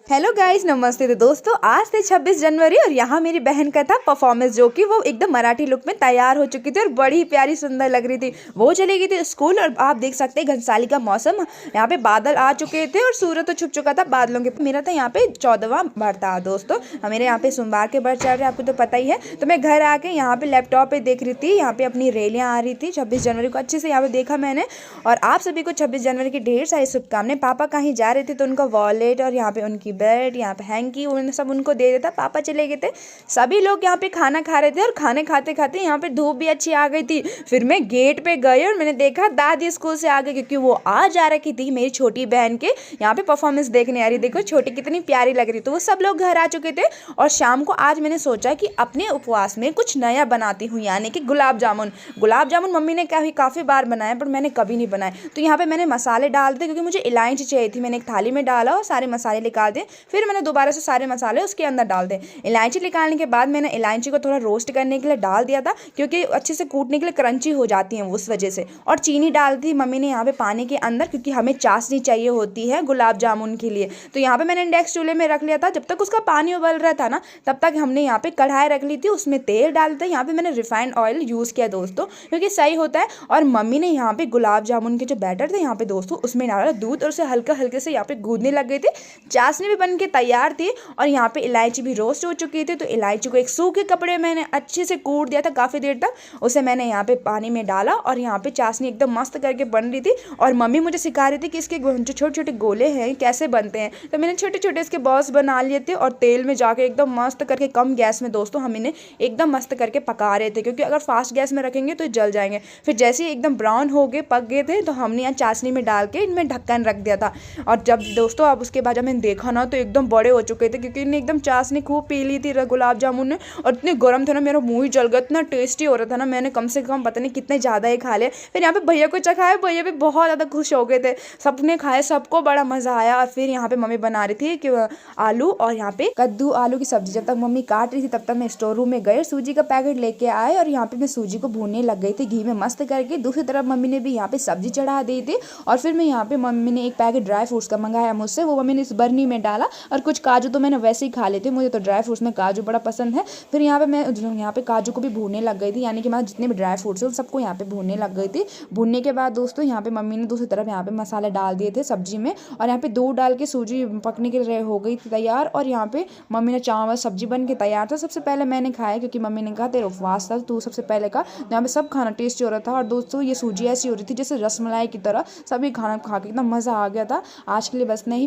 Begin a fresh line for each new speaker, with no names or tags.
Hello guys, नमस्ते। तो दोस्तों, आज थे 26 जनवरी और यहाँ मेरी बहन का था परफॉर्मेंस, जो कि वो एकदम मराठी लुक में तैयार हो चुकी थी और बड़ी प्यारी सुंदर लग रही थी। वो चली गई थी स्कूल और आप देख सकते हैं घनसाली का मौसम, यहाँ पे बादल आ चुके थे और सूरज तो छुप चुका था बादलों के। मेरा था यहाँ पे 14वां व्रत था दोस्तों। मेरे यहाँ पे सोमवार के व्रत चल रहे हैं, आपको तो पता ही है। तो मैं घर आके यहाँ पे लैपटॉप पे देख रही थी, यहाँ पे अपनी रैलियाँ आ रही थी 26 जनवरी को अच्छे से यहाँ पे देखा मैंने। और आप सभी को 26 जनवरी की ढेर सारी शुभकामनाएं। पापा कहीं जा रहे थे तो उनका वॉलेट और यहाँ पे उनकी बेल्ट, यहाँ पे हैंकी, उन सब उनको दे देता। पापा चले गए थे, सभी लोग यहाँ पे खाना खा रहे थे और खाने खाते खाते यहाँ पे धूप भी अच्छी आ गई थी। फिर मैं गेट पे गई और मैंने देखा दादी स्कूल से आ गई, क्योंकि वो आज आ रखी थी मेरी छोटी बहन के यहाँ पे परफॉर्मेंस देखने आ रही। देखो छोटी कितनी प्यारी लग रही। तो वो सब लोग घर आ चुके थे और शाम को आज मैंने सोचा कि अपने उपवास में कुछ नया बनाती हूँ, यानी कि गुलाब जामुन। गुलाब जामुन मम्मी ने काफ़ी बार बनाया पर मैंने कभी नहीं बनाए। तो यहाँ पे मैंने मसाले डाल दिए, क्योंकि मुझे इलायची चाहिए थी। मैंने एक थाली में डाला और सारे मसाले निकाल दिए। फिर मैंने दोबारा से सारे मसाले उसके अंदर डाल दें। इलायची निकालने के बाद मैंने इलायची को थोड़ा रोस्ट करने के लिए डाल दिया था, क्योंकि अच्छे से कूटने के लिए क्रंची हो जाती हैं उस वजह से। और चीनी डाल दी मम्मी ने यहाँ पे पानी के अंदर, क्योंकि हमें चाशनी चाहिए होती है गुलाब जामुन के लिए। तो यहाँ पे मैंने इंडेक्स चूल्हे में रख लिया था। जब तक उसका पानी उबल रहा था ना, तब तक हमने यहाँ पे कढ़ाई रख ली थी, उसमें तेल डाल दिया। यहाँ पे मैंने रिफाइंड ऑयल यूज़ किया दोस्तों, क्योंकि सही होता है। और मम्मी ने यहाँ पे गुलाब जामुन के जो बैटर थे यहाँ पे दोस्तों, उसमें डाला दूध और उसे हल्का हल्के से यहाँ पे गूंदने लग गई थी। चाशनी भी बन के तैयार थी और यहाँ पे इलायची भी रोस्ट हो चुकी थी। तो इलायची को एक सूखे कपड़े मैंने अच्छे से कूट दिया था काफ़ी देर तक। उसे मैंने यहाँ पे पानी में डाला और यहाँ पे चाशनी एकदम मस्त करके बन रही थी। और मम्मी मुझे सिखा रही थी कि इसके जो छोटे छोटे गोले हैं कैसे बनते हैं। तो मैंने छोटे छोटे इसके बॉल्स बना लिए थे और तेल में जाके एकदम मस्त करके कम गैस में दोस्तों हम इन्हें एकदम मस्त करके पका रहे थे, क्योंकि अगर फास्ट गैस में रखेंगे तो जल जाएंगे। फिर जैसे ही एकदम ब्राउन हो गए, पक गए थे, तो हमने यहाँ चाशनी में डाल के इनमें ढक्कन रख दिया था। और जब दोस्तों अब उसके बाद जब मैंने देखा ना, तो एकदम बड़े हो चुके थे, क्योंकि इन्हें एकदम चाशनी खूब पी ली थी गुलाब जामुन ने। और इतने गर्म थे ना, मेरा मुंह ही जल गया, इतना टेस्टी हो रहा था ना। मैंने कम से कम पता नहीं कितने ज़्यादा ही खा लिया। फिर यहाँ पे भैया को चखाया, भैया भी बहुत ज़्यादा खुश हो गए थे। सबने खाए, सबको बड़ा मज़ा आया। और फिर यहाँ पे मम्मी बना रही थी कि आलू और यहाँ पे कद्दू आलू की सब्जी। जब तक मम्मी काट रही थी तब तक मैं स्टोर रूम में गए, सूजी का पैकेट लेके आए और यहाँ पे मैं सूजी को भूनने लग गई थी घी में मस्त करके। दूसरी तरफ मम्मी ने भी यहाँ पे सब्जी चढ़ा दी थी। और फिर मैं यहाँ पे मम्मी ने एक पैकेट ड्राई फ्रूट्स का मंगाया मुझसे, वो मम्मी ने इस बर्नी में डाला। और कुछ काजू तो मैंने वैसे ही खा लेते, मुझे तो ड्राई फ्रूट्स में काजू बड़ा पसंद है। फिर यहाँ पे मैं यहाँ पे काजू को भी भूनने लग गई थी, यानी कि मैं जितने भी ड्राई फ्रूट्स हैं उन सबको यहाँ पे भूनने लग गई थी। भूनने के बाद दोस्तों यहाँ पे मम्मी ने दूसरी तरफ यहाँ पे मसाले डाल दिए थे सब्जी में, और यहाँ पे दूध डाल के सूजी पकने के लिए हो गई थी तैयार। और यहाँ पे मम्मी ने चावल सब्जी बन के तैयार था। सबसे पहले मैंने खाया, क्योंकि मम्मी ने कहा तेरा उपवास था, तू सबसे पहले का। यहाँ पे सब खाना टेस्टी हो रहा था। और दोस्तों ये सूजी ऐसी हो रही थी जैसे रसमलाई की तरह, सभी खाना खा के एकदम मज़ा आ गया था। आज के लिए बस नहीं।